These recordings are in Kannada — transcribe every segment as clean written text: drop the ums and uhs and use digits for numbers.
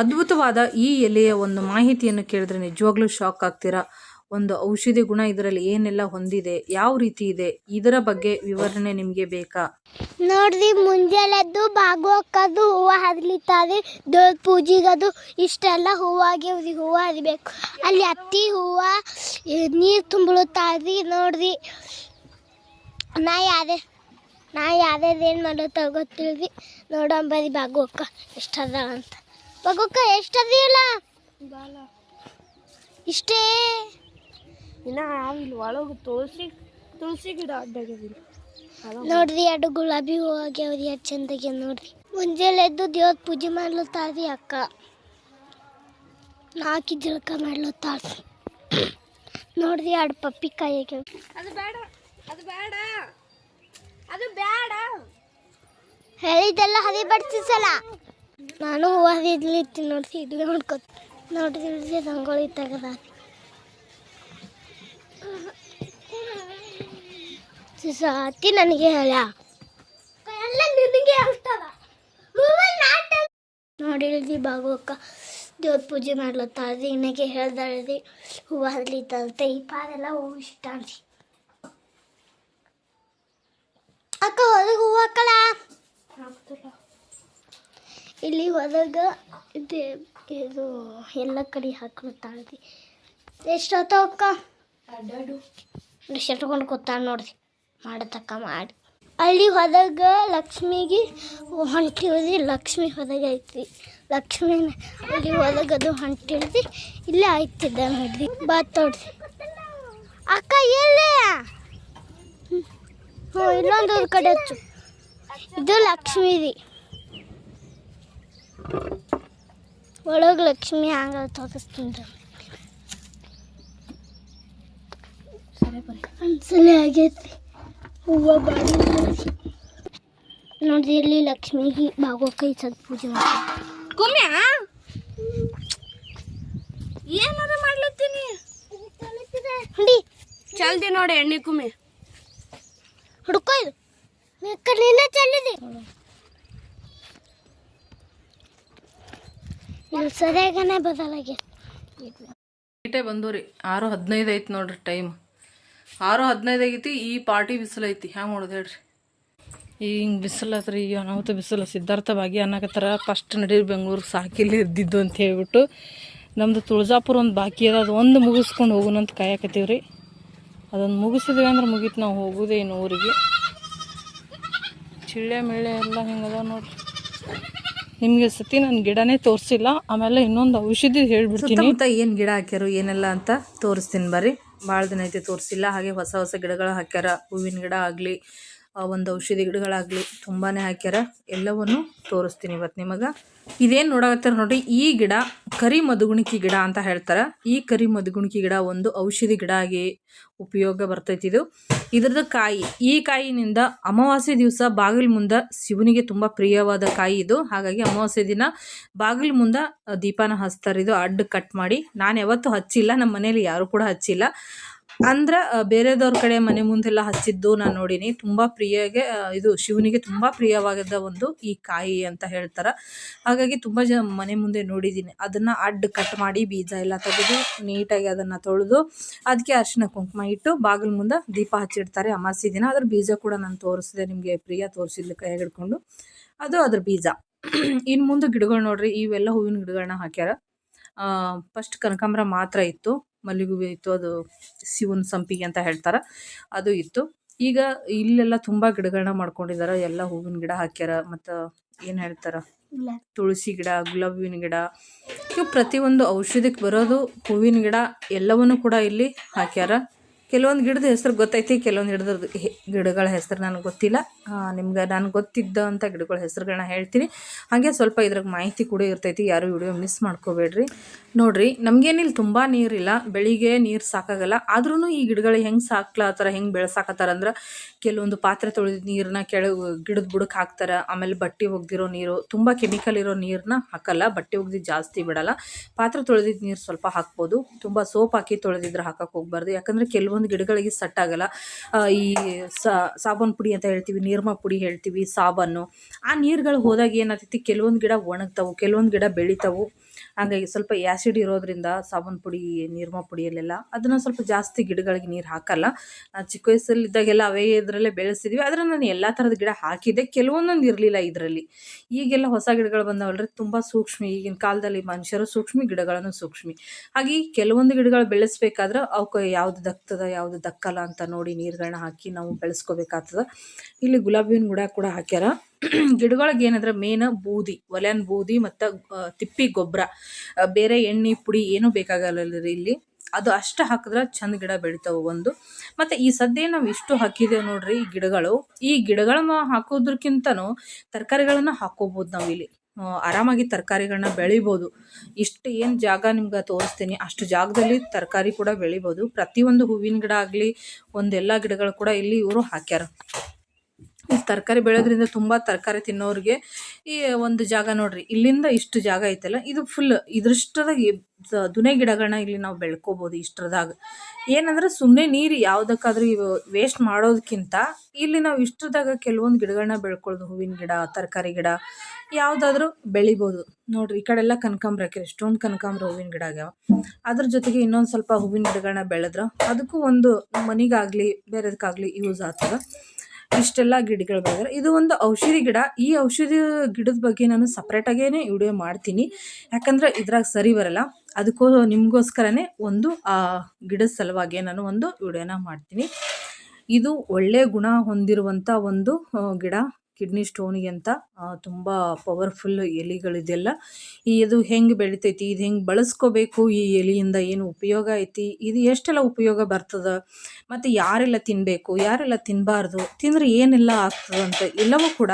ಅದ್ಭುತವಾದ ಈ ಎಲೆಯ ಒಂದು ಮಾಹಿತಿಯನ್ನು ಕೇಳಿದ್ರೆ ನಿಜವಾಗ್ಲೂ ಶಾಕ್ ಆಗ್ತೀರಾ. ಒಂದು ಔಷಧಿ ಗುಣ ಇದರಲ್ಲಿ ಏನೆಲ್ಲ ಹೊಂದಿದೆ, ಯಾವ ರೀತಿ ಇದೆ, ಇದರ ಬಗ್ಗೆ ವಿವರಣೆ ನಿಮಗೆ ಬೇಕಾ? ನೋಡ್ರಿ, ಮುಂಜಾನೆದ್ದು ಬಾಗು ಹಾಕೋದು, ಹೂವು ಹರಿಲಿತ್ತದೆ, ದೇವ್ರ ಪೂಜೆಗದು ಇಷ್ಟೆಲ್ಲ ಹೂವಾಗ್ಯವ್ರಿ. ಹೂವು ಹರಿಬೇಕು. ಅಲ್ಲಿ ಹತ್ತಿ ಹೂವು ನೀರು ತುಂಬಿಳುತ್ತಾರ್ರಿ. ನೋಡ್ರಿ, ನಾ ಯಾರ್ಯಾರೇನು ಮಾಡತ್ತಾರ ಗೊತ್ತಿಲ್ರಿ. ನೋಡಂಬರಿ ಬಾಗುಕ್ಕ ಎಷ್ಟದ ಅಂತ. ಬಾಗುಕ್ಕ ಎಷ್ಟದಿಲ್ಲ ಇಷ್ಟೇ. ಇನ್ನು ಆವಿಲ್ಲ ಒಳಗೆ ತುಳಸಿ ಗಿಡ ಅಡ್ಡಾಗಿಲ್ಲ. ನೋಡ್ರಿ, ಎರಡು ಗುಲಾಬಿ ಹೂ ಆಗ್ಯಾವ್ರಿ, ಎಷ್ಟು ಚಂದಾಗಿ. ನೋಡ್ರಿ, ಮುಂಜಾನೆ ಎದ್ದು ದೇವ್ರ ಪೂಜೆ ಮಾಡ್ಲತ್ತಾರ್ರಿ ಅಕ್ಕ. ನಾಲ್ಕು ಜಳಕ ಮಾಡ್ಲತ್ತಾರ್ರಿ. ನೋಡ್ರಿ, ಎರಡು ಪಪ್ಪಿಕಾಯಿ ಆಗ್ಯಾವ. ಅದು ಬೇಡ, ಅದು ಬೇಡ, ಅದು ಬೇಡ ಹೇಳಿದ್ದೆಲ್ಲ ಹರಿ ಬಡ್ಸಿಸಲ್ಲ. ನಾನು ಹೂವು ಹರಿದ್ಲಿತ್ತೀನಿ. ನೋಡ್ರಿ, ಇದು ನೋಡ್ಕೊ. ನೋಡ್ರಿ, ರಂಗೋಲಿ ತೆಗದಾರಿ. ಸಾತಿ ನನಗೆ ಹೇಳ ನೋಡಿ ಬಾಗೋಕ್ಕ ದೇವ್ರ ಪೂಜೆ ಮಾಡ್ಲತ್ತಾರ್ರಿ. ನನಗೆ ಹೇಳ್ದಾಳ್ರಿ ಹೂವು ಹರ್ಲಿತ್ತಂತೆ. ಈ ಪಾರೆಲ್ಲ ಹೂವು ಇಷ್ಟ ಅನ್ರಿ. ಅಕ್ಕ ಹೊರಗೆ ಹೂವು ಹಾಕಲ್ಲ. ಇಲ್ಲಿ ಹೊರಗೆ ಇದು ಎಲ್ಲ ಕಡೆ ಹಾಕ್ಲತ್ತಾಳ್ರಿ. ಎಷ್ಟೊತ್ತ ಅಕ್ಕ ಶಟ್ಕೊಂಡು ಕೂತಾಳ ನೋಡ್ರಿ. ಮಾಡತಕ್ಕ ಮಾಡಿ ಅಲ್ಲಿ ಹೊರಗೆ ಲಕ್ಷ್ಮಿಗೆ ಹೊಂಟಿವ್ರಿ. ಲಕ್ಷ್ಮಿ ಹೊರಗೆ ಐತ್ರಿ. ಲಕ್ಷ್ಮಿ ಅಲ್ಲಿ ಹೊರಗದು ಹೊಂಟಿಳ್ರಿ. ಇಲ್ಲೇ ಆಯ್ತಿದ್ದ ನೋಡ್ರಿ. ಬಾತೋಡ್ರಿ ಅಕ್ಕ. ಎಲ್ಲೇ ಹ್ಞೂ, ಇಲ್ಲೊಂದು ಊರ ಕಡೆ ಹಚ್ಚು. ಇದು ಲಕ್ಷ್ಮಿ ರೀ. ಒಳಗೆ ಲಕ್ಷ್ಮಿ ಹಂಗ ತೋರಿಸ್ತೀನಿ. ಒಂದ್ಸಲ ಆಗೈತಿ ಹೂವು ಬಾಡಿ ನೋಡ್ರಿ. ಇಲ್ಲಿ ಲಕ್ಷ್ಮಿಗೆ ಬಾಗೋಕೈ ಸದ್ ಪೂಜೆ ಮಾಡ್ತೀನಿ. ಕುಮ್ಯ ಏನಾರ ಮಾಡ್ಲತ್ತೀನಿ. ಹುಡಿ ಚಲ್ದಿ ನೋಡಿ ಎಣ್ಣೆ ಕುಮ್ಮಿ ಹುಡ್ಕೋ. ಇದು ನೀನ ಚೆಲ್ಲಿದಿ. ಇದು ಸರಿಯಾಗನೇ ಬದಲಾಗೈತೆ. ಬಂದವ್ರಿ 6:15 ಐತಿ ನೋಡ್ರಿ. ಟೈಮ್ 6:15 ಆಗೈತಿ. ಈ ಪಾರ್ಟಿ ಬಿಸಿಲು ಐತಿ. ಹ್ಯಾಂಗೆ ಮಾಡೋದು ಹೇಳ್ರಿ. ಹಿಂಗೆ ಬಿಸಿಲತ್ರಿ. ಈಗ ಅನಾಹುತ ಬಿಸಿಲು. ಸಿದ್ಧಾರ್ಥ ಭಾಗ್ಯ ಅನ್ನಕತ್ತಾರ ಫಸ್ಟ್ ನಡೀರಿ ಬೆಂಗ್ಳೂರಿಗೆ, ಸಾಕಿಲ್ಲಿ ಇದ್ದಿದ್ದು ಅಂತ ಹೇಳ್ಬಿಟ್ಟು. ನಮ್ಮದು ತುಳಜಾಪುರ ಒಂದು ಬಾಕಿ ಅದ. ಅದು ಒಂದು ಮುಗಿಸ್ಕೊಂಡು ಹೋಗೋಣಂತ ಕಾಯಕತ್ತೀವ್ರಿ. ಅದೊಂದು ಮುಗಿಸಿದ್ವಿ ಅಂದ್ರೆ ಮುಗೀತು, ನಾವು ಹೋಗೋದೇ ಇನ್ನು ಊರಿಗೆ. ಚಿಳ್ಳೆ ಮಿಳ್ಳೆ ಎಲ್ಲ ಹಿಂಗದ ನೋಡ್ರಿ. ನಿಮಗೆ ಸತಿ ನಾನು ಗಿಡನೇ ತೋರಿಸಿಲ್ಲ. ಆಮೇಲೆ ಇನ್ನೊಂದು ಔಷಧಿ ಹೇಳ್ಬಿಡ್ತೀನಿ. ಏನು ಗಿಡ ಹಾಕ್ಯಾರು ಏನೆಲ್ಲ ಅಂತ ತೋರಿಸ್ತೀನಿ ಬರ್ರಿ. ಭಾಳ ದಿನ ಐತೆ ತೋರಿಸಿಲ್ಲ. ಹಾಗೆ ಹೊಸ ಹೊಸ ಗಿಡಗಳು ಹಾಕ್ಯಾರ. ಹೂವಿನ ಗಿಡ ಆಗಲಿ, ಒಂದು ಔಷಧಿ ಗಿಡಗಳಾಗಲಿ ತುಂಬಾ ಹಾಕ್ಯಾರ. ಎಲ್ಲವನ್ನು ತೋರಿಸ್ತೀನಿ ಇವತ್ತು ನಿಮಗೆ. ಇದೇನು ನೋಡಕತ್ತಾರ ನೋಡ್ರಿ, ಈ ಗಿಡ ಕರಿ ಮದುಗುಣಿಕಿ ಗಿಡ ಅಂತ ಹೇಳ್ತಾರೆ. ಈ ಕರಿ ಮದುಗುಣಿಕಿ ಗಿಡ ಒಂದು ಔಷಧಿ ಗಿಡ ಆಗಿ ಉಪಯೋಗ ಬರ್ತೈತಿ. ಇದ್ರದ್ದು ಕಾಯಿ, ಈ ಕಾಯಿನಿಂದ ಅಮಾವಾಸ್ಯೆ ದಿವಸ ಬಾಗಿಲು ಮುಂದೆ ಶಿವನಿಗೆ ತುಂಬ ಪ್ರಿಯವಾದ ಕಾಯಿ ಇದು. ಹಾಗಾಗಿ ಅಮಾವಾಸ್ಯೆ ದಿನ ಬಾಗಿಲು ಮುಂದೆ ದೀಪನ ಹಚ್ತಾರೆ. ಇದು ಅಡ್ಡ ಕಟ್ ಮಾಡಿ. ನಾನು ಯಾವತ್ತೂ ಹಚ್ಚಿಲ್ಲ, ನಮ್ಮ ಮನೇಲಿ ಯಾರು ಕೂಡ ಹಚ್ಚಿಲ್ಲ. ಅಂದ್ರೆ ಬೇರೆದವ್ರ ಕಡೆ ಮನೆ ಮುಂದೆಲ್ಲ ಹಚ್ಚಿದ್ದು ನಾನು ನೋಡೀನಿ. ತುಂಬ ಪ್ರಿಯಗೆ ಇದು ಶಿವನಿಗೆ ತುಂಬ ಪ್ರಿಯವಾದ ಒಂದು ಈ ಕಾಯಿ ಅಂತ ಹೇಳ್ತಾರೆ. ಹಾಗಾಗಿ ತುಂಬ ಮನೆ ಮುಂದೆ ನೋಡಿದ್ದೀನಿ. ಅದನ್ನು ಅಡ್ಡ ಕಟ್ ಮಾಡಿ ಬೀಜ ಎಲ್ಲ ತೆಗೆದು ನೀಟಾಗಿ ಅದನ್ನು ತೊಳೆದು ಅದಕ್ಕೆ ಅರಿಶಿನ ಕುಂಕುಮ ಇಟ್ಟು ಬಾಗಿಲು ಮುಂದೆ ದೀಪ ಹಚ್ಚಿಡ್ತಾರೆ ಅಮಾವಾಸ್ಯೆ ದಿನ. ಅದ್ರ ಬೀಜ ಕೂಡ ನಾನು ತೋರಿಸಿದೆ ನಿಮಗೆ. ಪ್ರಿಯ ತೋರಿಸಿದ್ಲು ಕೈ ಹಿಡ್ಕೊಂಡು. ಅದು ಅದ್ರ ಬೀಜ. ಇನ್ನು ಮುಂದೆ ಗಿಡಗಳು ನೋಡ್ರಿ, ಇವೆಲ್ಲ ಹೂವಿನ ಗಿಡಗಳನ್ನ ಹಾಕ್ಯಾರ. ಫಸ್ಟ್ ಕನಕಾಂಬರ ಮಾತ್ರ ಇತ್ತು, ಮಲ್ಲಿಗೆ ಹೂವು ಇತ್ತು, ಅದು ಶಿವನ ಸಂಪಿಗೆ ಅಂತ ಹೇಳ್ತಾರೆ, ಅದು ಇತ್ತು. ಈಗ ಇಲ್ಲೆಲ್ಲ ತುಂಬ ಗಿಡಗಳನ್ನ ಮಾಡ್ಕೊಂಡಿದ್ದಾರೆ. ಎಲ್ಲ ಹೂವಿನ ಗಿಡ ಹಾಕ್ಯಾರ. ಮತ್ತು ಏನು ಹೇಳ್ತಾರೆ, ತುಳಸಿ ಗಿಡ, ಗುಲಾಬಿನ ಗಿಡ, ಇವು ಪ್ರತಿಯೊಂದು ಔಷಧಿಗೆ ಬರೋದು ಹೂವಿನ ಗಿಡ ಎಲ್ಲವನ್ನೂ ಕೂಡ ಇಲ್ಲಿ ಹಾಕ್ಯಾರ. ಕೆಲವೊಂದು ಗಿಡದ ಹೆಸರು ಗೊತ್ತೈತಿ, ಕೆಲವೊಂದು ಗಿಡಗಳ ಹೆಸರು ನನಗೆ ಗೊತ್ತಿಲ್ಲ. ನಿಮ್ಗೆ ನನಗೆ ಗೊತ್ತಿದ್ದಂಥ ಗಿಡಗಳ ಹೆಸರುಗಳನ್ನ ಹೇಳ್ತೀನಿ. ಹಾಗೆ ಸ್ವಲ್ಪ ಇದ್ರಾಗ ಮಾಹಿತಿ ಕೂಡ ಇರ್ತೈತಿ. ಯಾರು ವಿಡಿಯೋ ಮಿಸ್ ಮಾಡ್ಕೋಬೇಡ್ರಿ. ನೋಡ್ರಿ, ನಮಗೇನಿಲ್ಲ ತುಂಬ ನೀರಿಲ್ಲ, ಬೆಳಿಗ್ಗೆ ನೀರು ಸಾಕಾಗಲ್ಲ. ಆದ್ರೂ ಈ ಗಿಡಗಳಿಗೆ ಹೆಂಗೆ ಸಾಕ್ಲತ್ತಾರ, ಹೆಂಗೆ ಬೆಳೆಸಾಕತ್ತಾರ ಅಂದ್ರೆ, ಕೆಲವೊಂದು ಪಾತ್ರೆ ತೊಳೆದ ನೀರನ್ನ ಕೆಳಗೆ ಗಿಡದ ಬುಡಕ್ಕೆ ಹಾಕ್ತಾರೆ. ಆಮೇಲೆ ಬಟ್ಟೆ ಒಗ್ದಿರೋ ನೀರು, ತುಂಬ ಕೆಮಿಕಲ್ ಇರೋ ನೀರನ್ನ ಹಾಕಲ್ಲ. ಬಟ್ಟೆ ಒಗ್ದು ಜಾಸ್ತಿ ಬಿಡಲ್ಲ. ಪಾತ್ರೆ ತೊಳೆದಿದ್ದ ನೀರು ಸ್ವಲ್ಪ ಹಾಕ್ಬೋದು. ತುಂಬ ಸೋಪ್ ಹಾಕಿ ತೊಳೆದಿದ್ರೆ ಹಾಕಕ್ಕೆ ಹೋಗ್ಬಾರ್ದು. ಯಾಕಂದರೆ ಕೆಲವೊಂದು ಗಿಡಗಳಿಗೆ ಸೆಟ್ ಆಗಲ್ಲ. ಈ ಸಾಬೂನು ಪುಡಿ ಅಂತ ಹೇಳ್ತೀವಿ, ನೀರ್ಮ ಪುಡಿ ಹೇಳ್ತೀವಿ, ಸಾಬನ್ನು. ಆ ನೀರುಗಳು ಹೋದಾಗ ಏನಾಗ್ತೈತಿ, ಕೆಲವೊಂದು ಗಿಡ ಒಣಗ್ತಾವು, ಕೆಲವೊಂದು ಗಿಡ ಬೆಳಿತಾವು. ಹಾಗಾಗಿ ಸ್ವಲ್ಪ ಆ್ಯಸಿಡ್ ಇರೋದ್ರಿಂದ ಸಾಬೂನು ಪುಡಿ ನೀರ್ಮ ಪುಡಿಯಲ್ಲೆಲ್ಲ ಅದನ್ನು ಸ್ವಲ್ಪ ಜಾಸ್ತಿ ಗಿಡಗಳಿಗೆ ನೀರು ಹಾಕಲ್ಲ. ಚಿಕ್ಕ ವಯಸ್ಸಲ್ಲಿದ್ದಾಗೆಲ್ಲ ಅವೇ ಇದರಲ್ಲೇ ಬೆಳೆಸಿದ್ವಿ. ಆದರೆ ನಾನು ಎಲ್ಲ ಥರದ ಗಿಡ ಹಾಕಿದ್ದೆ, ಕೆಲವೊಂದೊಂದು ಇರಲಿಲ್ಲ ಇದರಲ್ಲಿ. ಈಗೆಲ್ಲ ಹೊಸ ಗಿಡಗಳು ಬಂದವಲ್ರಿ, ತುಂಬ ಸೂಕ್ಷ್ಮಿ. ಈಗಿನ ಕಾಲದಲ್ಲಿ ಮನುಷ್ಯರು ಸೂಕ್ಷ್ಮಿ, ಗಿಡಗಳನ್ನು ಸೂಕ್ಷ್ಮಿ. ಹಾಗೆ ಕೆಲವೊಂದು ಗಿಡಗಳು ಬೆಳೆಸ್ಬೇಕಾದ್ರೆ ಅವಕ್ಕೆ ಯಾವ್ದು ದಕ್ತದ ಯಾವ್ದು ದಕ್ಕಲ್ಲ ಅಂತ ನೋಡಿ ನೀರುಗಳನ್ನ ಹಾಕಿ ನಾವು ಬೆಳೆಸ್ಕೋಬೇಕಾಗ್ತದೆ. ಇಲ್ಲಿ ಗುಲಾಬಿ ಹೂವಿನ ಗಿಡ ಕೂಡ ಹಾಕ್ಯಾರ. ಗಿಡಗಳಿಗೆ ಏನಂದ್ರೆ ಮೇನ್ ಬೂದಿ, ಒಲೆನ್ ಬೂದಿ ಮತ್ತು ತಿಪ್ಪಿ ಗೊಬ್ಬರ, ಬೇರೆ ಎಣ್ಣೆ ಪುಡಿ ಏನೂ ಬೇಕಾಗಲ್ಲ ರೀ ಇಲ್ಲಿ. ಅದು ಅಷ್ಟು ಹಾಕಿದ್ರೆ ಚಂದ ಗಿಡ ಬೆಳಿತಾವೆ ಒಂದು. ಮತ್ತು ಈ ಸದ್ಯ ನಾವು ಇಷ್ಟು ಹಾಕಿದ್ದೇವೆ ನೋಡ್ರಿ ಈ ಗಿಡಗಳು. ಈ ಗಿಡಗಳನ್ನ ಹಾಕೋದ್ರಕ್ಕಿಂತನೂ ತರಕಾರಿಗಳನ್ನ ಹಾಕೋಬೋದು ನಾವು ಇಲ್ಲಿ. ಆರಾಮಾಗಿ ತರಕಾರಿಗಳನ್ನ ಬೆಳಿಬೋದು. ಇಷ್ಟು ಏನು ಜಾಗ ನಿಮ್ಗೆ ತೋರಿಸ್ತೀನಿ ಅಷ್ಟು ಜಾಗದಲ್ಲಿ ತರಕಾರಿ ಕೂಡ ಬೆಳಿಬೋದು. ಪ್ರತಿಯೊಂದು ಹೂವಿನ ಗಿಡ ಆಗಲಿ ಒಂದೆಲ್ಲ ಗಿಡಗಳು ಕೂಡ ಇಲ್ಲಿ ಇವರು ಹಾಕ್ಯಾರ. ಈ ತರಕಾರಿ ಬೆಳೆಯೋದ್ರಿಂದ ತುಂಬ ತರಕಾರಿ ತಿನ್ನೋರಿಗೆ ಈ ಒಂದು ಜಾಗ ನೋಡ್ರಿ, ಇಲ್ಲಿಂದ ಇಷ್ಟು ಜಾಗ ಐತಲ್ಲ, ಇದು ಫುಲ್ ಇದ್ರಷ್ಟದಾಗ ದುನೆ ಗಿಡಗಳನ್ನ ಇಲ್ಲಿ ನಾವು ಬೆಳ್ಕೊಬೋದು. ಇಷ್ಟರದಾಗ ಏನಂದ್ರೆ ಸುಮ್ಮನೆ ನೀರು ಯಾವುದಕ್ಕಾದ್ರೂ ವೇಸ್ಟ್ ಮಾಡೋದಕ್ಕಿಂತ ಇಲ್ಲಿ ನಾವು ಇಷ್ಟರದಾಗ ಕೆಲವೊಂದು ಗಿಡಗಳನ್ನ ಬೆಳ್ಕೊಳ್ಳೋದು. ಹೂವಿನ ಗಿಡ, ತರಕಾರಿ ಗಿಡ ಯಾವುದಾದ್ರೂ ಬೆಳಿಬೋದು. ನೋಡ್ರಿ ಈ ಕಡೆ ಎಲ್ಲ ಕನಕಾಂಬ್ರ ಹಾಕಿರಿ, ಎಷ್ಟೊಂದು ಕನಕಾಂಬ್ರ ಹೂವಿನ ಗಿಡ ಆಗ್ಯಾವ. ಅದ್ರ ಜೊತೆಗೆ ಇನ್ನೊಂದು ಸ್ವಲ್ಪ ಹೂವಿನ ಗಿಡಗಳನ್ನ ಬೆಳೆದ್ರೆ ಅದಕ್ಕೂ ಒಂದು ಮನೆಗಾಗಲಿ ಬೇರೆದಕ್ಕಾಗಲಿ ಯೂಸ್ ಆಗ್ತದೆ. ಇಷ್ಟೆಲ್ಲ ಗಿಡಗಳು ಬೆಳೆದ್ರೆ ಇದು ಒಂದು ಔಷಧಿ ಗಿಡ. ಈ ಔಷಧಿ ಗಿಡದ ಬಗ್ಗೆ ನಾನು ಸಪ್ರೇಟಾಗೇ ವಿಡಿಯೋ ಮಾಡ್ತೀನಿ, ಯಾಕಂದ್ರೆ ಇದ್ರಾಗ ಸರಿ ಬರಲ್ಲ. ಅದಕ್ಕೂ ನಿಮಗೋಸ್ಕರನೇ ಒಂದು ಆ ಗಿಡದ ಸಲುವಾಗಿ ನಾನು ಒಂದು ವಿಡಿಯೋನ ಮಾಡ್ತೀನಿ. ಇದು ಒಳ್ಳೆ ಗುಣ ಹೊಂದಿರುವಂಥ ಒಂದು ಗಿಡ. ಕಿಡ್ನಿ ಸ್ಟೋನಿಗೆ ಅಂತ ತುಂಬ ಪವರ್ಫುಲ್ ಎಲೆಗಳಿದೆಲ್ಲ. ಇದು ಹೆಂಗೆ ಬೆಳಿತೈತಿ, ಇದು ಹೆಂಗೆ ಬಳಸ್ಕೋಬೇಕು, ಈ ಎಲೆಯಿಂದ ಏನು ಉಪಯೋಗ ಐತಿ, ಇದು ಎಷ್ಟೆಲ್ಲ ಉಪಯೋಗ ಬರ್ತದೆ, ಮತ್ತು ಯಾರೆಲ್ಲ ತಿನ್ನಬೇಕು ಯಾರೆಲ್ಲ ತಿನ್ನಬಾರ್ದು, ತಿಂದರೆ ಏನೆಲ್ಲ ಆಗ್ತದಂತ ಎಲ್ಲವೂ ಕೂಡ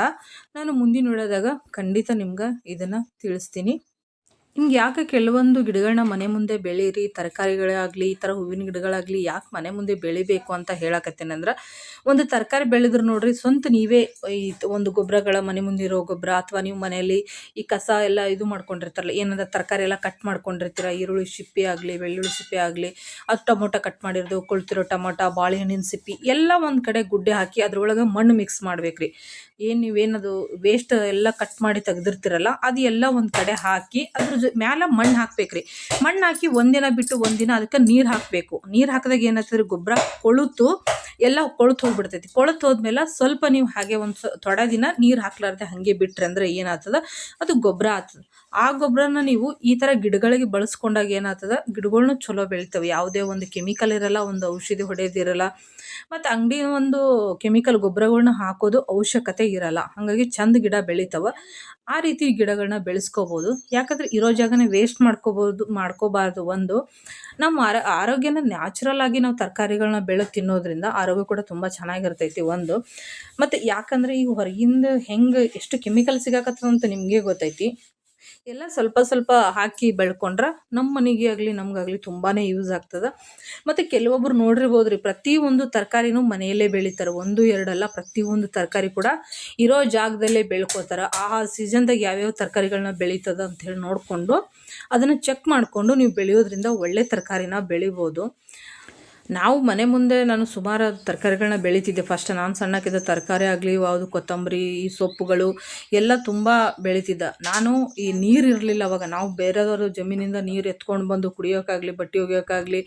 ನಾನು ಮುಂದಿನ ವಿಡಿಯೋದಾಗ ಖಂಡಿತ ನಿಮ್ಗೆ ಇದನ್ನು ತಿಳಿಸ್ತೀನಿ. ನಿಮ್ಗೆ ಯಾಕೆ ಕೆಲವೊಂದು ಗಿಡಗಳನ್ನ ಮನೆ ಮುಂದೆ ಬೆಳೀರಿ, ತರಕಾರಿಗಳಾಗಲಿ ಈ ಥರ ಹೂವಿನ ಗಿಡಗಳಾಗಲಿ ಯಾಕೆ ಮನೆ ಮುಂದೆ ಬೆಳಿಬೇಕು ಅಂತ ಹೇಳಕತ್ತೇನೆಂದ್ರೆ, ಒಂದು ತರಕಾರಿ ಬೆಳೆದ್ರೆ ನೋಡ್ರಿ, ಸ್ವಂತ ನೀವೇ ಈ ಒಂದು ಗೊಬ್ಬರಗಳ ಮನೆ ಮುಂದೆ ಇರೋ ಗೊಬ್ಬರ, ಅಥವಾ ನೀವು ಮನೆಯಲ್ಲಿ ಈ ಕಸ ಎಲ್ಲ ಇದು ಮಾಡ್ಕೊಂಡಿರ್ತಾರಲ್ಲ, ಏನಾದ್ರು ತರಕಾರಿ ಎಲ್ಲ ಕಟ್ ಮಾಡ್ಕೊಂಡಿರ್ತೀರ, ಈರುಳ್ಳಿ ಸಿಪ್ಪೆ ಆಗಲಿ ಬೆಳ್ಳುಳ್ಳಿ ಸಿಪ್ಪೆ ಆಗಲಿ, ಅದು ಟೊಮೊಟೊ ಕಟ್ ಮಾಡಿರೋದು, ಕೊಳ್ತಿರೋ ಟೊಮೊಟೊ, ಬಾಳೆಹಣ್ಣಿನ ಸಿಪ್ಪೆ ಎಲ್ಲ ಒಂದು ಕಡೆ ಗುಡ್ಡೆ ಹಾಕಿ ಅದ್ರೊಳಗೆ ಮಣ್ಣು ಮಿಕ್ಸ್ ಮಾಡ್ಬೇಕ್ರಿ. ನೀವೇನದು ವೇಸ್ಟ್ ಎಲ್ಲ ಕಟ್ ಮಾಡಿ ತೆಗ್ದಿರ್ತೀರಲ್ಲ ಅದು ಎಲ್ಲ ಒಂದು ಕಡೆ ಹಾಕಿ ಅದ್ರ ಮ್ಯಾಲ ಮಣ್ಣು ಹಾಕ್ಬೇಕ್ರಿ. ಮಣ್ಣು ಹಾಕಿ ಒಂದಿನ ಬಿಟ್ಟು ಒಂದಿನ ಅದಕ್ಕೆ ನೀರು ಹಾಕಬೇಕು. ನೀರು ಹಾಕಿದಾಗ ಏನಾಗ್ತದೆ, ಗೊಬ್ಬರ ಕೊಳುತು ಎಲ್ಲ ಕೊಳುತು ಹೋಗ್ಬಿಡ್ತೈತಿ. ಕೊಳುತು ಹೋದ್ಮೇಲೆ ಸ್ವಲ್ಪ ನೀವು ಹಾಗೆ ಒಂದು ಥೊಡೆ ದಿನ ನೀರು ಹಾಕ್ಲಾರ್ದೆ ಹಾಗೆ ಬಿಟ್ರಿ ಅಂದ್ರೆ ಏನಾಗ್ತದೆ, ಅದು ಗೊಬ್ಬರ ಆಗ್ತದೆ. ಆ ಗೊಬ್ಬರನ ನೀವು ಈ ಥರ ಗಿಡಗಳಿಗೆ ಬಳಸ್ಕೊಂಡಾಗ ಏನಾಗ್ತದೆ, ಗಿಡಗಳ್ನು ಚಲೋ ಬೆಳಿತವೆ. ಯಾವುದೇ ಒಂದು ಕೆಮಿಕಲ್ ಇರಲ್ಲ, ಒಂದು ಔಷಧಿ ಹೊಡೆಯೋದಿರಲ್ಲ, ಮತ್ತು ಅಂಗಡಿ ಒಂದು ಕೆಮಿಕಲ್ ಗೊಬ್ಬರಗಳ್ನ ಹಾಕೋದು ಅವಶ್ಯಕತೆ ಇರಲ್ಲ. ಹಾಗಾಗಿ ಚಂದ ಗಿಡ ಬೆಳಿತಾವೆ. ಆ ರೀತಿ ಗಿಡಗಳನ್ನ ಬೆಳೆಸ್ಕೋಬೋದು. ಯಾಕಂದರೆ ಇರೋ ಜಾಗನೇ ವೇಸ್ಟ್ ಮಾಡ್ಕೋಬಾರ್ದು. ಒಂದು ನಮ್ಮ ಆರೋಗ್ಯನ ನ್ಯಾಚುರಲ್ ಆಗಿ ನಾವು ತರಕಾರಿಗಳನ್ನ ಬೆಳೆದು ತಿನ್ನೋದ್ರಿಂದ ಆರೋಗ್ಯ ಕೂಡ ತುಂಬ ಚೆನ್ನಾಗಿರ್ತೈತಿ ಒಂದು. ಮತ್ತು ಯಾಕಂದರೆ ಈಗ ಹೊರಗಿಂದ ಹೆಂಗೆ ಎಷ್ಟು ಕೆಮಿಕಲ್ ಸಿಗಾಕತ್ತದಂತ ನಿಮಗೆ ಗೊತ್ತೈತಿ. ಎಲ್ಲ ಸ್ವಲ್ಪ ಸ್ವಲ್ಪ ಹಾಕಿ ಬೆಳ್ಕೊಂಡ್ರೆ ನಮ್ಮ ಮನೆಗೆ ಆಗಲಿ ನಮಗಾಗಲಿ ತುಂಬಾ ಯೂಸ್ ಆಗ್ತದೆ. ಮತ್ತು ಕೆಲವೊಬ್ರು ನೋಡಿರ್ಬೋದು ರೀ, ಪ್ರತಿಯೊಂದು ತರಕಾರಿನೂ ಮನೆಯಲ್ಲೇ ಬೆಳಿತಾರೆ. ಒಂದು ಎರಡಲ್ಲ, ಪ್ರತಿಯೊಂದು ತರಕಾರಿ ಕೂಡ ಇರೋ ಜಾಗದಲ್ಲೇ ಬೆಳ್ಕೋತಾರೆ. ಆ ಸೀಸನ್ದಾಗ ಯಾವ್ಯಾವ ತರಕಾರಿಗಳನ್ನ ಬೆಳೀತದ ಅಂಥೇಳಿ ನೋಡಿಕೊಂಡು ಅದನ್ನು ಚೆಕ್ ಮಾಡಿಕೊಂಡು ನೀವು ಬೆಳೆಯೋದ್ರಿಂದ ಒಳ್ಳೆ ತರಕಾರಿನ ಬೆಳಿಬೋದು. ನಾವು ಮನೆ ಮುಂದೆ ನಾನು ಸುಮಾರು ತರಕಾರಿಗಳನ್ನ ಬೆಳೀತಿದ್ದೆ. ಫಸ್ಟ್ ನಾನು ಸಣ್ಣಕ್ಕಿದ್ದ ತರಕಾರಿ ಆಗಲಿ, ಯಾವುದು ಕೊತ್ತಂಬರಿ, ಈ ಸೊಪ್ಪುಗಳು ಎಲ್ಲ ತುಂಬ ಬೆಳೀತಿದ್ದೆ ನಾನು. ಈ ನೀರು ಇರಲಿಲ್ಲ ಅವಾಗ. ನಾವು ಬೇರೆದವ್ರ ಜಮೀನಿಂದ ನೀರು ಎತ್ಕೊಂಡು ಬಂದು ಕುಡಿಯೋಕ್ಕಾಗಲಿ, ಬಟ್ಟೆ ಒಗೆಯೋಕ್ಕಾಗಲಿ,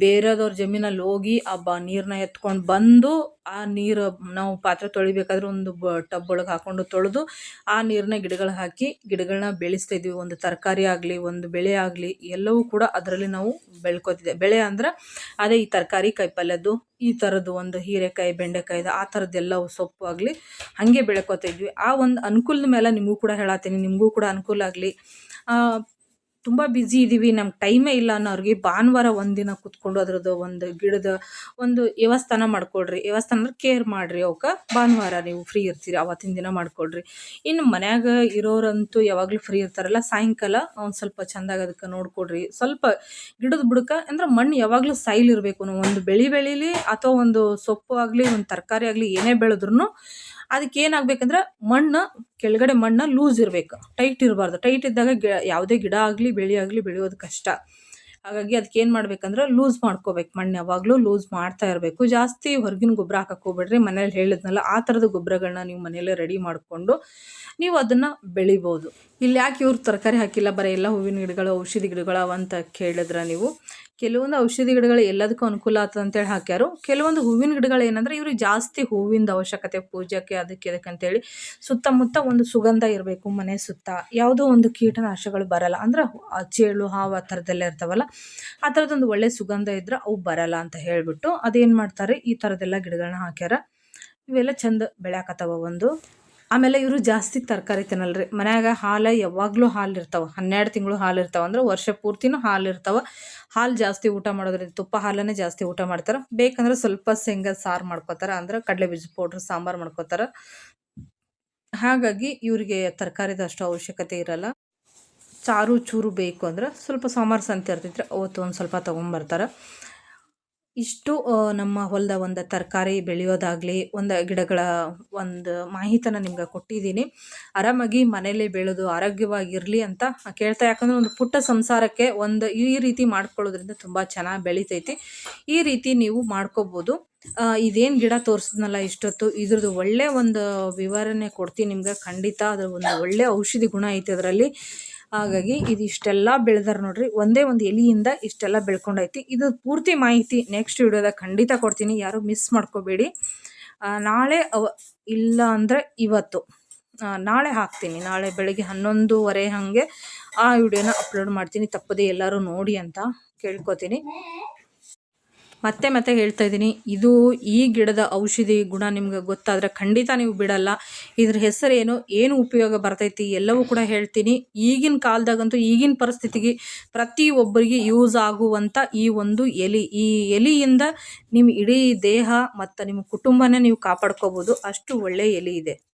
ಬೇರೆದವ್ರ ಜಮೀನಲ್ಲಿ ಹೋಗಿ ಆ ನೀರನ್ನ ಎತ್ಕೊಂಡು ಬಂದು ಆ ನೀರು ನಾವು ಪಾತ್ರೆ ತೊಳಿಬೇಕಾದ್ರೆ ಒಂದು ಟಬ್ ಒಳಗೆ ಹಾಕ್ಕೊಂಡು ತೊಳೆದು ಆ ನೀರನ್ನ ಗಿಡಗಳಿಗೆ ಹಾಕಿ ಗಿಡಗಳನ್ನ ಬೆಳೆಸ್ತಾಯಿದ್ವಿ. ಒಂದು ತರಕಾರಿ ಆಗಲಿ, ಒಂದು ಬೆಳೆ ಆಗಲಿ, ಎಲ್ಲವೂ ಕೂಡ ಅದರಲ್ಲಿ ನಾವು ಬೆಳ್ಕೊತಿದ್ದೆ. ಬೆಳೆ ಅಂದ್ರೆ ಅದೇ ಈ ತರಕಾರಿ, ಕಾಯಿಪಲ್ಯದ್ದು, ಈ ಥರದ್ದು ಒಂದು ಹೀರೆಕಾಯಿ, ಬೆಂಡೆಕಾಯ್ದು, ಆ ಥರದ್ದೆಲ್ಲವು ಸೊಪ್ಪು ಆಗಲಿ ಹಾಗೆ ಬೆಳ್ಕೊತಿದ್ವಿ. ಆ ಒಂದು ಅನುಕೂಲದ ಮೇಲೆ ನಿಮಗೂ ಕೂಡ ಹೇಳತ್ತೀನಿ, ನಿಮಗೂ ಕೂಡ ಅನುಕೂಲ ಆಗಲಿ. ತುಂಬ ಬ್ಯುಸಿ ಇದ್ದೀವಿ, ನಮ್ಗೆ ಟೈಮೇ ಇಲ್ಲ ಅನ್ನೋರಿಗೆ ಭಾನುವಾರ ಒಂದಿನ ಕೂತ್ಕೊಂಡು ಅದ್ರದ್ದು ಒಂದು ಗಿಡದ ಒಂದು ವ್ಯವಸ್ಥಾನ ಮಾಡ್ಕೊಳ್ರಿ. ವ್ಯವಸ್ಥಾನ ಅಂದ್ರೆ ಕೇರ್ ಮಾಡಿರಿ ಅವಕ್ಕೆ. ಭಾನುವಾರ ನೀವು ಫ್ರೀ ಇರ್ತೀರಿ ಆವತ್ತಿನ ದಿನ ಮಾಡ್ಕೊಳ್ರಿ. ಇನ್ನು ಮನ್ಯಾಗ ಇರೋರಂತೂ ಯಾವಾಗಲೂ ಫ್ರೀ ಇರ್ತಾರಲ್ಲ, ಸಾಯಂಕಾಲ ಒಂದು ಸ್ವಲ್ಪ ಚೆಂದಾಗಿ ಅದಕ್ಕೆ ನೋಡ್ಕೊಡ್ರಿ. ಸ್ವಲ್ಪ ಗಿಡದ ಬುಡಕ್ಕೆ ಅಂದ್ರೆ ಮಣ್ಣು ಯಾವಾಗಲೂ ಸೈಲ್ ಇರಬೇಕು. ಒಂದು ಬೆಳೀಲಿ ಅಥವಾ ಒಂದು ಸೊಪ್ಪು ಆಗಲಿ, ಒಂದು ತರಕಾರಿ ಆಗಲಿ, ಏನೇ ಬೆಳೆದ್ರೂ ಅದಕ್ಕೆ ಏನಾಗಬೇಕಂದ್ರೆ ಮಣ್ಣು ಕೆಳಗಡೆ ಮಣ್ಣು ಲೂಸ್ ಇರಬೇಕು, ಟೈಟ್ ಇರಬಾರ್ದು. ಟೈಟ್ ಇದ್ದಾಗ ಯಾವುದೇ ಗಿಡ ಆಗಲಿ ಬೆಳೆ ಆಗಲಿ ಬೆಳೆಯೋದು ಕಷ್ಟ. ಹಾಗಾಗಿ ಅದಕ್ಕೆ ಏನು ಮಾಡ್ಬೇಕಂದ್ರೆ ಲೂಸ್ ಮಾಡ್ಕೋಬೇಕು, ಮಣ್ಣು ಯಾವಾಗಲೂ ಲೂಸ್ ಮಾಡ್ತಾ ಇರಬೇಕು. ಜಾಸ್ತಿ ಹೊರಗಿನ ಗೊಬ್ಬರ ಹಾಕಕ್ಕೆ ಹೋಗ್ಬೇಡ್ರಿ. ಮನೇಲಿ ಹೇಳಿದ್ನಲ್ಲ ಆ ಥರದ ಗೊಬ್ಬರಗಳನ್ನ ನೀವು ಮನೇಲೇ ರೆಡಿ ಮಾಡಿಕೊಂಡು ನೀವು ಅದನ್ನು ಬೆಳಿಬೋದು. ಇಲ್ಲಿ ಯಾಕೆ ಇವ್ರು ತರಕಾರಿ ಹಾಕಿಲ್ಲ, ಬರೀ ಎಲ್ಲ ಹೂವಿನ ಗಿಡಗಳು ಔಷಧಿ ಗಿಡಗಳು ಅಂತ ಕೇಳಿದ್ರೆ ನೀವು, ಕೆಲವೊಂದು ಔಷಧಿ ಗಿಡಗಳು ಎಲ್ಲದಕ್ಕೂ ಅನುಕೂಲ ಆಗ್ತದೆ ಅಂತೇಳಿ ಹಾಕ್ಯಾರು. ಕೆಲವೊಂದು ಹೂವಿನ ಗಿಡಗಳು ಏನಂದ್ರೆ ಇವ್ರಿಗೆ ಜಾಸ್ತಿ ಹೂವಿಂದ ಅವಶ್ಯಕತೆ, ಪೂಜೆಗೆ ಅದಕ್ಕೆ ಅಂತೇಳಿ ಸುತ್ತಮುತ್ತ ಒಂದು ಸುಗಂಧ ಇರಬೇಕು ಮನೆ ಸುತ್ತ, ಯಾವುದೋ ಒಂದು ಕೀಟನಾಶಕಗಳು ಬರಲ್ಲ ಅಂದ್ರೆ ಚೇಳು ಹಾವು ಆ ಥರದ್ದೆಲ್ಲ ಇರ್ತಾವಲ್ಲ, ಆ ಥರದ್ದೊಂದು ಒಳ್ಳೆ ಸುಗಂಧ ಇದ್ರೆ ಅವು ಬರಲ್ಲ ಅಂತ ಹೇಳಿಬಿಟ್ಟು ಅದೇನು ಮಾಡ್ತಾರೆ, ಈ ಥರದ್ದೆಲ್ಲ ಗಿಡಗಳನ್ನ ಹಾಕ್ಯಾರ. ಇವೆಲ್ಲ ಚಂದ ಬೆಳ್ಯಾಕತ್ತವ ಒಂದು. ಆಮೇಲೆ ಇವರು ಜಾಸ್ತಿ ತರಕಾರಿ ತಿನ್ನಲ್ರಿ. ಮನ್ಯಾಗ ಹಾಲು ಯಾವಾಗಲೂ ಹಾಲು ಇರ್ತಾವೆ, 12 ತಿಂಗಳು ಹಾಲು ಇರ್ತಾವೆ, ಅಂದ್ರೆ ವರ್ಷ ಪೂರ್ತಿನೂ ಹಾಲು ಇರ್ತಾವೆ. ಹಾಲು ಜಾಸ್ತಿ ಊಟ ಮಾಡೋದ್ರಿಂದ ತುಪ್ಪ ಹಾಲನ್ನೇ ಜಾಸ್ತಿ ಊಟ ಮಾಡ್ತಾರೆ. ಬೇಕಂದ್ರೆ ಸ್ವಲ್ಪ ಶೇಂಗಾ ಸಾರು ಮಾಡ್ಕೋತಾರೆ, ಅಂದ್ರೆ ಕಡಲೆ ಬೀಜ ಪೌಡ್ರ್ ಸಾಂಬಾರು ಮಾಡ್ಕೋತಾರೆ. ಹಾಗಾಗಿ ಇವರಿಗೆ ತರಕಾರಿದ ಅಷ್ಟು ಅವಶ್ಯಕತೆ ಇರಲ್ಲ. ಚಾರು ಚೂರು ಬೇಕು ಅಂದ್ರೆ ಸ್ವಲ್ಪ ಸಾಂಬಾರು ಸಂತೆ ಇರ್ತೈತ್ರಿ, ಅವತ್ತು ಒಂದು ಸ್ವಲ್ಪ ತೊಗೊಂಬರ್ತಾರೆ. ಇಷ್ಟು ನಮ್ಮ ಹೊಲದ ಒಂದು ತರಕಾರಿ ಬೆಳೆಯೋದಾಗಲಿ ಒಂದು ಗಿಡಗಳ ಒಂದು ಮಾಹಿತಿನ ನಿಮ್ಗೆ ಕೊಟ್ಟಿದ್ದೀನಿ. ಆರಾಮಾಗಿ ಮನೇಲಿ ಬೆಳೆದು ಆರೋಗ್ಯವಾಗಿರಲಿ ಅಂತ ಕೇಳ್ತಾ, ಯಾಕಂದರೆ ಒಂದು ಪುಟ್ಟ ಸಂಸಾರಕ್ಕೆ ಒಂದು ಈ ರೀತಿ ಮಾಡ್ಕೊಳ್ಳೋದ್ರಿಂದ ತುಂಬ ಚೆನ್ನಾಗಿ ಬೆಳಿತೈತಿ. ಈ ರೀತಿ ನೀವು ಮಾಡ್ಕೋಬೋದು. ಇದೇನು ಗಿಡ ತೋರಿಸಿದ್ನಲ್ಲ ಇಷ್ಟೊತ್ತು, ಇದ್ರದ್ದು ಒಳ್ಳೆ ಒಂದು ವಿವರಣೆ ಕೊಡ್ತೀನಿ ನಿಮ್ಗೆ. ಖಂಡಿತ ಅದ್ರ ಒಂದು ಒಳ್ಳೆ ಔಷಧಿ ಗುಣ ಐತೆ ಅದರಲ್ಲಿ. ಹಾಗಾಗಿ ಇದು ಇಷ್ಟೆಲ್ಲ ಬೆಳೆದಾರೆ ನೋಡ್ರಿ, ಒಂದೇ ಒಂದು ಎಲೆಯಿಂದ ಇಷ್ಟೆಲ್ಲ ಬೆಳ್ಕೊಂಡೈತಿ. ಇದು ಪೂರ್ತಿ ಮಾಹಿತಿ ನೆಕ್ಸ್ಟ್ ವಿಡಿಯೋದಾಗ ಖಂಡಿತ ಕೊಡ್ತೀನಿ, ಯಾರು ಮಿಸ್ ಮಾಡ್ಕೋಬೇಡಿ. ನಾಳೆ ಇಲ್ಲ ಅಂದರೆ ಇವತ್ತು ನಾಳೆ ಹಾಕ್ತೀನಿ, ನಾಳೆ ಬೆಳಗ್ಗೆ 11:30 ಹಾಗೆ ಆ ವಿಡಿಯೋನ ಅಪ್ಲೋಡ್ ಮಾಡ್ತೀನಿ. ತಪ್ಪದೆ ಎಲ್ಲರೂ ನೋಡಿ ಅಂತ ಕೇಳ್ಕೊತೀನಿ. ಮತ್ತೆ ಹೇಳ್ತಾ ಇದ್ದೀನಿ, ಇದು ಈ ಗಿಡದ ಔಷಧಿ ಗುಣ ನಿಮ್ಗೆ ಗೊತ್ತಾದರೆ ಖಂಡಿತ ನೀವು ಬಿಡಲ್ಲ. ಇದ್ರ ಹೆಸರೇನು, ಏನು ಉಪಯೋಗ ಬರ್ತೈತಿ ಎಲ್ಲವೂ ಕೂಡ ಹೇಳ್ತೀನಿ. ಈಗಿನ ಕಾಲದಾಗಂತೂ ಈಗಿನ ಪರಿಸ್ಥಿತಿಗೆ ಪ್ರತಿಯೊಬ್ಬರಿಗೆ ಯೂಸ್ ಆಗುವಂಥ ಈ ಒಂದು ಎಲೆ, ಈ ಎಲೆಯಿಂದ ನಿಮ್ಮ ಇಡೀ ದೇಹ ಮತ್ತು ನಿಮ್ಮ ಕುಟುಂಬನೇ ನೀವು ಕಾಪಾಡ್ಕೋಬೋದು, ಅಷ್ಟು ಒಳ್ಳೆಯ ಎಲೆ ಇದೆ.